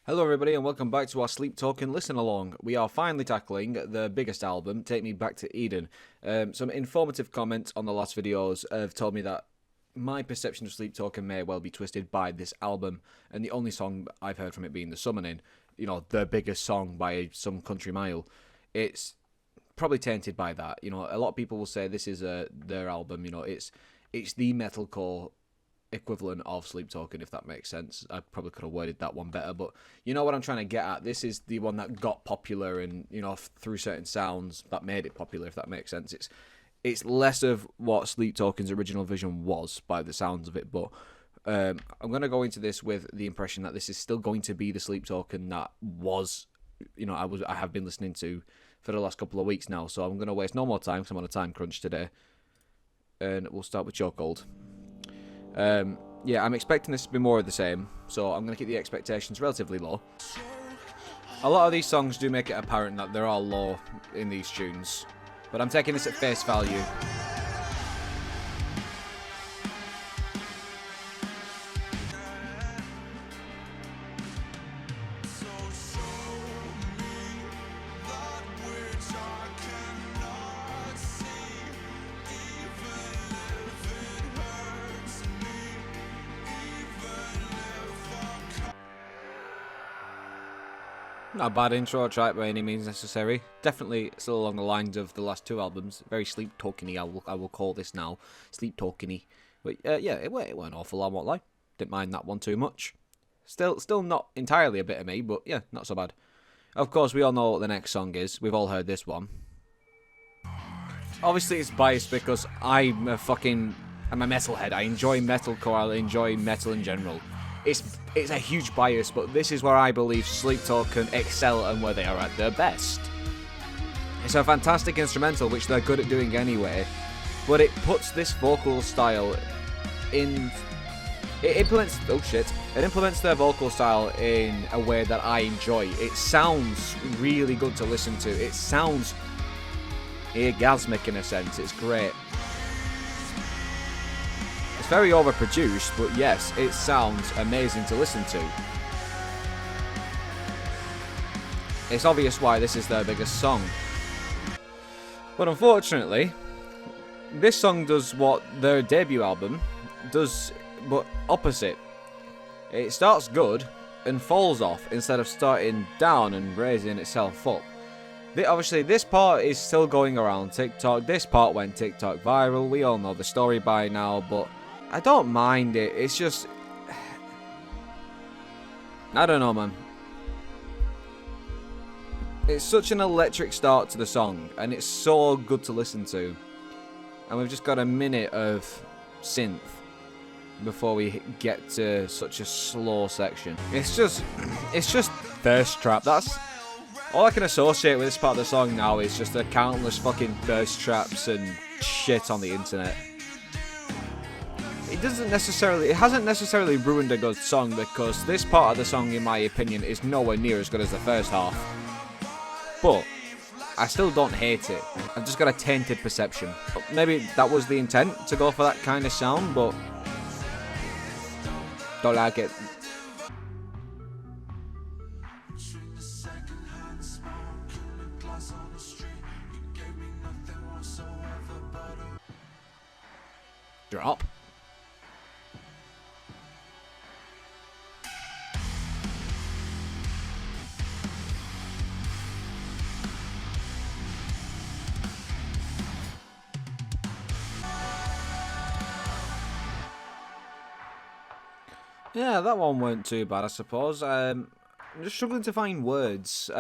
Hello everybody and welcome back to our Sleep Talking Listen Along. We are finally tackling the biggest album, Take Me Back to Eden. Some informative comments on the last videos have told me that my perception of Sleep Talking may well be twisted by this album, and the only song I've heard from it being The Summoning, you know, the biggest song by some country mile. It's probably tainted by that. You know, a lot of people will say this is their album, you know, it's the metalcore equivalent of Sleep Talking, if that makes sense. I probably could have worded that one better, but you know what I'm trying to get at. This is the one that got popular, and you know, through certain sounds that made it popular, if that makes sense. It's less of what Sleep Talking's original vision was by the sounds of it, but I'm going to go into this with the impression that this is still going to be the Sleep Talking that was, you know, I have been listening to for the last couple of weeks now. So I'm going to waste no more time because I'm on a time crunch today, and we'll start with Chokehold. Yeah, I'm expecting this to be more of the same, so I'm going to keep the expectations relatively low. A lot of these songs do make it apparent that they're all low in these tunes, but I'm taking this at face value. Not a bad intro track by any means necessary. Definitely still along the lines of the last two albums. Very Sleep Talking-y, I will call this now. Sleep Talking-y. But yeah, it weren't awful, I won't lie. Didn't mind that one too much. Still not entirely a bit of me, but yeah, not so bad. Of course, we all know what the next song is. We've all heard this one. Obviously, it's biased because I'm a metalhead. I enjoy metalcore, I enjoy metal in general. It's a huge bias, but this is where I believe Sleep Talking excel and where they are at their best. It's a fantastic instrumental, which they're good at doing anyway, but it puts this vocal style in... It implements their vocal style in a way that I enjoy. It sounds really good to listen to. It sounds orgasmic in a sense. It's great. It's very overproduced, but yes, it sounds amazing to listen to. It's obvious why this is their biggest song. But unfortunately, this song does what their debut album does, but opposite. It starts good and falls off instead of starting down and raising itself up. Obviously, this part is still going around TikTok. This part went TikTok viral. We all know the story by now, but I don't mind it. It's just... I don't know, man. It's such an electric start to the song, and it's so good to listen to. And we've just got a minute of synth before we get to such a slow section. It's just thirst trap. That's all I can associate with this part of the song now, is just the countless fucking thirst traps and shit on the internet. It hasn't necessarily ruined a good song, because this part of the song, in my opinion, is nowhere near as good as the first half. But I still don't hate it. I've just got a tainted perception. Maybe that was the intent, to go for that kind of sound, but don't like it. Drop. Yeah, that one weren't too bad, I suppose. I'm just struggling to find words.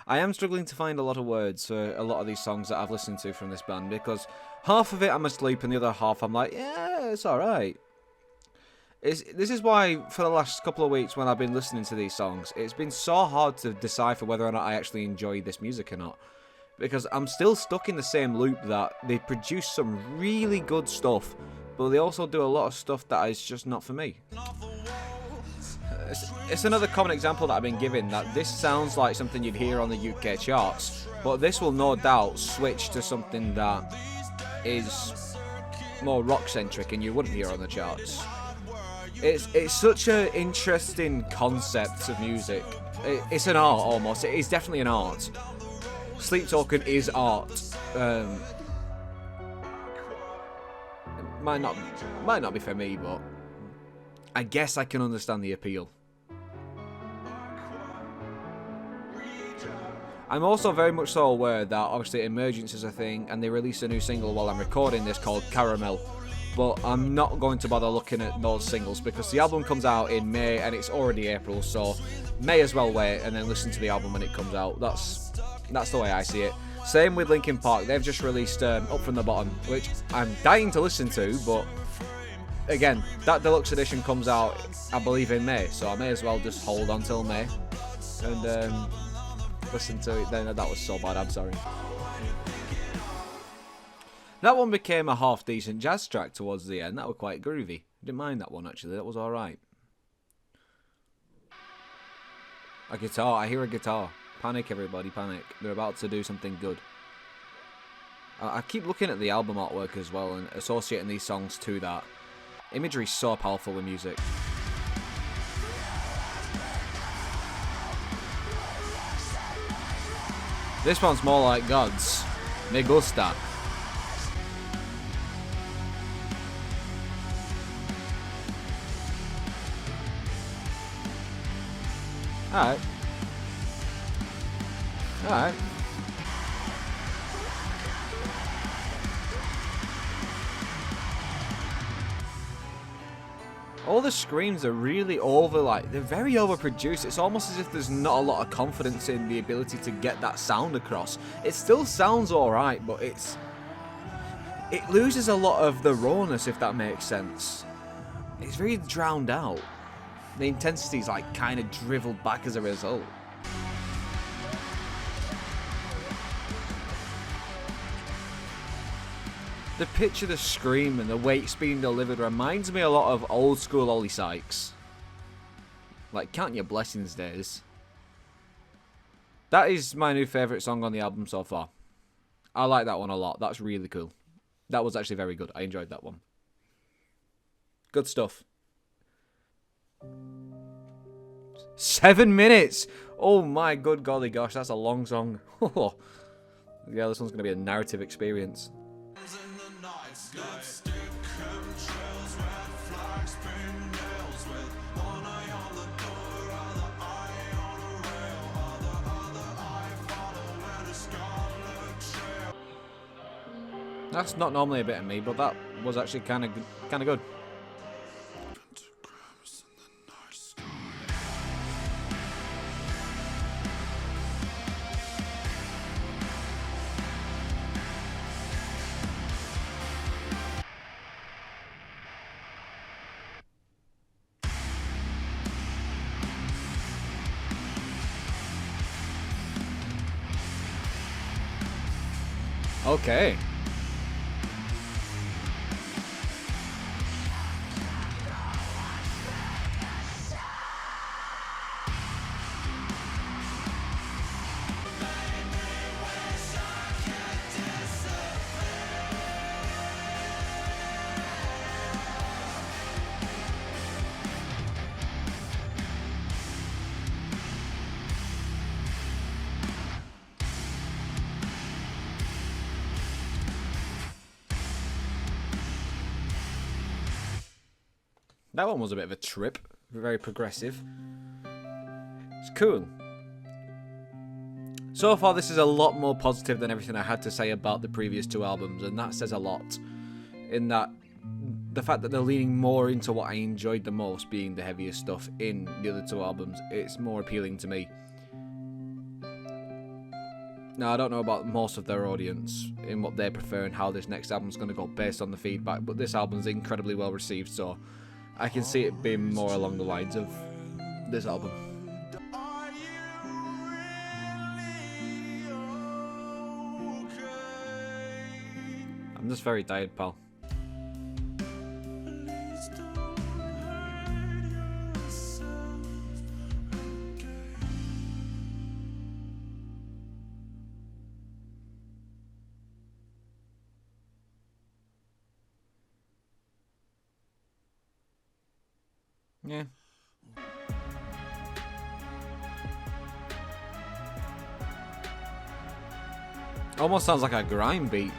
I am struggling to find a lot of words for a lot of these songs that I've listened to from this band, because half of it I'm asleep and the other half I'm like, yeah, it's alright. This is why, for the last couple of weeks when I've been listening to these songs, it's been so hard to decipher whether or not I actually enjoy this music or not. Because I'm still stuck in the same loop that they produce some really good stuff, but they also do a lot of stuff that is just not for me. It's another common example that I've been given, that this sounds like something you'd hear on the UK charts, but this will no doubt switch to something that is more rock-centric and you wouldn't hear on the charts. It's such an interesting concept of music. It's an art almost. It is definitely an art. Sleep talking is art. Might not be for me, but I guess I can understand the appeal. I'm also very much so aware that obviously Emergence is a thing, and they released a new single while I'm recording this called Caramel. But I'm not going to bother looking at those singles because the album comes out in May and it's already April, so may as well wait and then listen to the album when it comes out. That's the way I see it. Same with Linkin Park. They've just released Up From The Bottom, which I'm dying to listen to, but again, that deluxe edition comes out, I believe, in May, so I may as well just hold on till May and listen to it then. That was so bad, I'm sorry. That one became a half decent jazz track towards the end. That was quite groovy. Didn't mind that one actually, that was alright. A guitar, I hear a guitar. Panic everybody, panic. They're about to do something good. I keep looking at the album artwork as well and associating these songs to that. Imagery is so powerful with music. This one's more like God's. Me gusta. Alright. Alright. All the screams are really they're very overproduced. It's almost as if there's not a lot of confidence in the ability to get that sound across. It still sounds alright, but it loses a lot of the rawness, if that makes sense. It's very drowned out. The intensity's like kind of driveled back as a result. The pitch of the scream and the way it's being delivered reminds me a lot of old school Ollie Sykes. Like Count Your Blessings days. That is my new favourite song on the album so far. I like that one a lot. That's really cool. That was actually very good. I enjoyed that one. Good stuff. 7 minutes! Oh my good golly gosh, that's a long song. Yeah, this one's going to be a narrative experience. That's not normally a bit of me, but that was actually kind of good. Okay. That one was a bit of a trip. Very progressive. It's cool. So far, this is a lot more positive than everything I had to say about the previous two albums, and that says a lot. In that, the fact that they're leaning more into what I enjoyed the most, being the heavier stuff in the other two albums, it's more appealing to me. Now, I don't know about most of their audience, in what they prefer and how this next album's going to go based on the feedback, but this album's incredibly well received, so I can see it being more along the lines of this album. I'm just very tired, pal. Yeah. Almost sounds like a grime beat.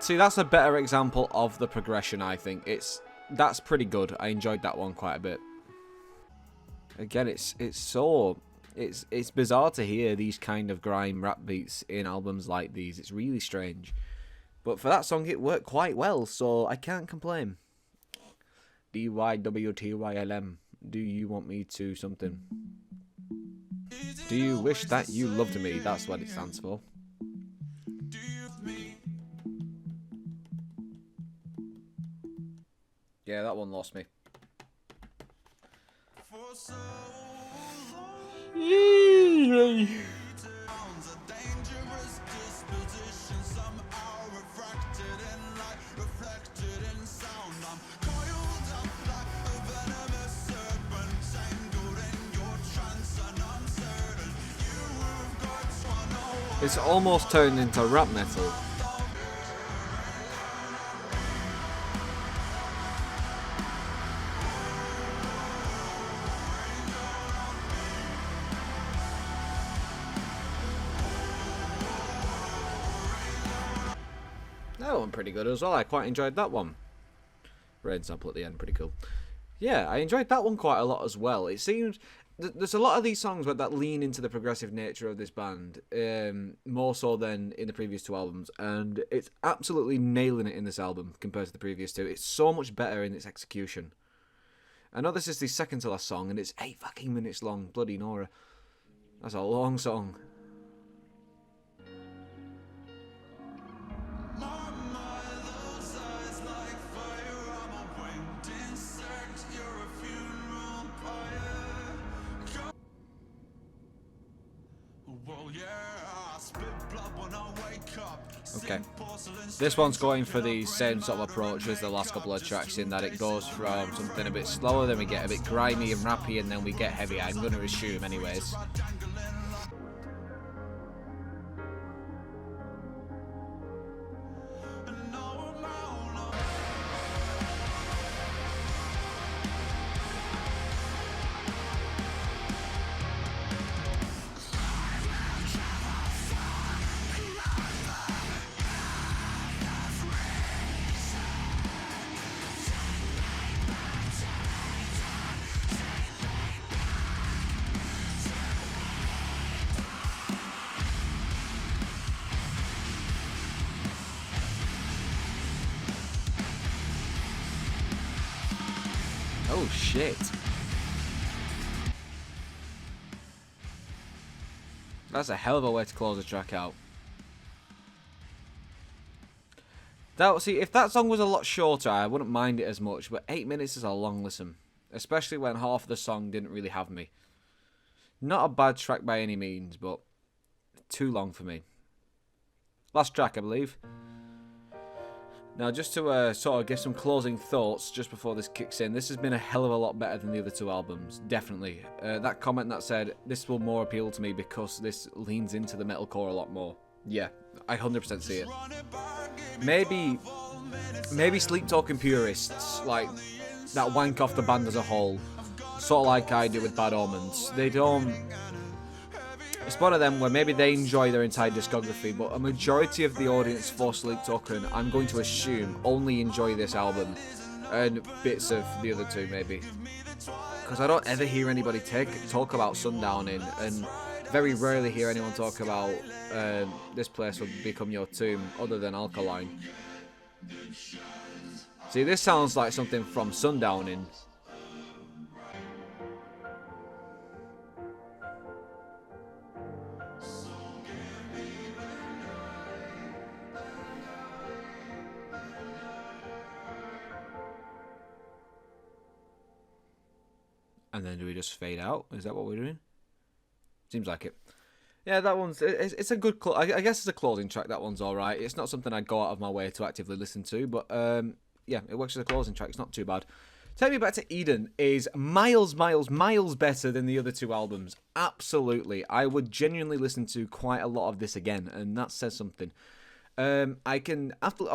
That's a better example of the progression, I think. That's pretty good. I enjoyed that one quite a bit. Again, it's bizarre to hear these kind of grime rap beats in albums like these. It's really strange. But for that song, it worked quite well, so I can't complain. DYWTYLM. Do you want me to something? Do you wish that you loved me? That's what it stands for. Yeah, that one lost me. It's almost turned into rap metal. That one pretty good as well. I quite enjoyed that one. Rain sample at the end, pretty cool. Yeah, I enjoyed that one quite a lot as well. It seems there's a lot of these songs that lean into the progressive nature of this band, more so than in the previous two albums, and it's absolutely nailing it in this album compared to the previous two. It's so much better in its execution. I know this is the second to last song, and it's 8 fucking minutes long. Bloody Nora. That's a long song. Okay, this one's going for the same sort of approach as the last couple of tracks, in that it goes from something a bit slower, then we get a bit grimy and rappy, and then we get heavy, I'm going to assume anyways. Oh shit. That's a hell of a way to close a track out. See, if that song was a lot shorter, I wouldn't mind it as much, but 8 minutes is a long listen. Especially when half of the song didn't really have me. Not a bad track by any means, but too long for me. Last track, I believe. Now, just to sort of give some closing thoughts just before this kicks in, this has been a hell of a lot better than the other two albums, definitely. That comment that said, this will more appeal to me because this leans into the metalcore a lot more. Yeah, I 100% see it. Maybe sleep talking purists, like, that wank off the band as a whole, sort of like I do with Bad Omens. They don't... It's one of them where maybe they enjoy their entire discography, but a majority of the audience for Sleep Token, I'm going to assume, only enjoy this album and bits of the other two, maybe. Because I don't ever hear anybody talk about Sundowning, and very rarely hear anyone talk about This Place Will Become Your Tomb, other than Alkaline. See, this sounds like something from Sundowning. And then do we just fade out? Is that what we're doing? Seems like it. Yeah, that one's it's a good. I guess it's a closing track. That one's all right. It's not something I'd go out of my way to actively listen to, but yeah, it works as a closing track. It's not too bad. Take Me Back to Eden is miles better than the other two albums. Absolutely, I would genuinely listen to quite a lot of this again, and that says something. I can after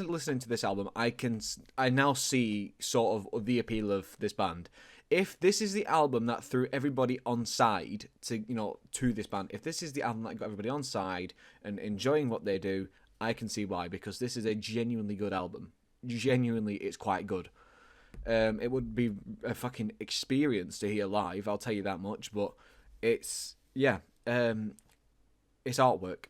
listening to this album, I now see sort of the appeal of this band. If this is the album that threw everybody on side to this band, if this is the album that got everybody on side and enjoying what they do, I can see why, because this is a genuinely good album. Genuinely, it's quite good. It would be a fucking experience to hear live, I'll tell you that much, but it's artwork.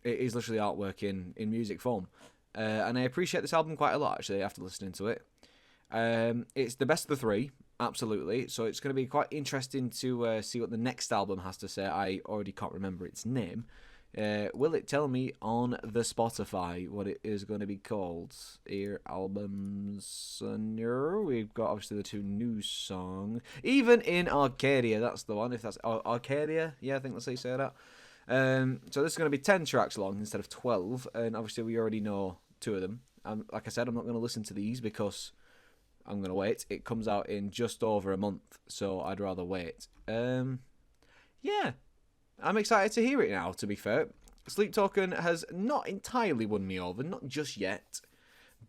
It is literally artwork in music form. And I appreciate this album quite a lot, actually, after listening to it. It's the best of the three, absolutely. So it's going to be quite interesting to see what the next album has to say. I already can't remember its name. Will it tell me on the Spotify what it is going to be called? Here, albums. We've got obviously the two new songs. Even in Arcadia, that's the one. If that's Arcadia, yeah, I think that's how you say that. So this is going to be 10 tracks long instead of 12, and obviously we already know two of them. Like I said, I'm not going to listen to these because I'm going to wait. It comes out in just over a month, so I'd rather wait. Yeah, I'm excited to hear it now, to be fair. Sleep Token has not entirely won me over, not just yet,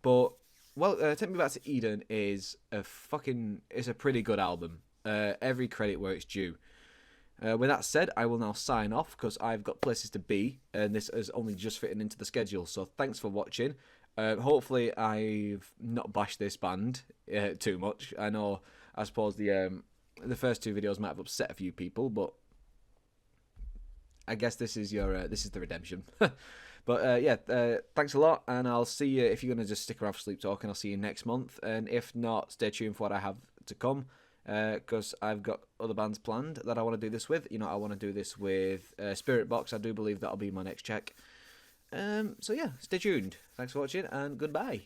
but, well, Take Me Back to Eden is it's a pretty good album. Every credit where it's due. With that said, I will now sign off because I've got places to be, and this is only just fitting into the schedule. So thanks for watching. Hopefully, I've not bashed this band too much. I suppose the first two videos might have upset a few people, but I guess this is the redemption. But yeah, thanks a lot, and I'll see you if you're gonna just stick around for Sleep Talk, and I'll see you next month. And if not, stay tuned for what I have to come. Because I've got other bands planned that I want to do this with. I want to do this with Spirit Box. I do believe that'll be my next check. So yeah, stay tuned. Thanks for watching, and goodbye.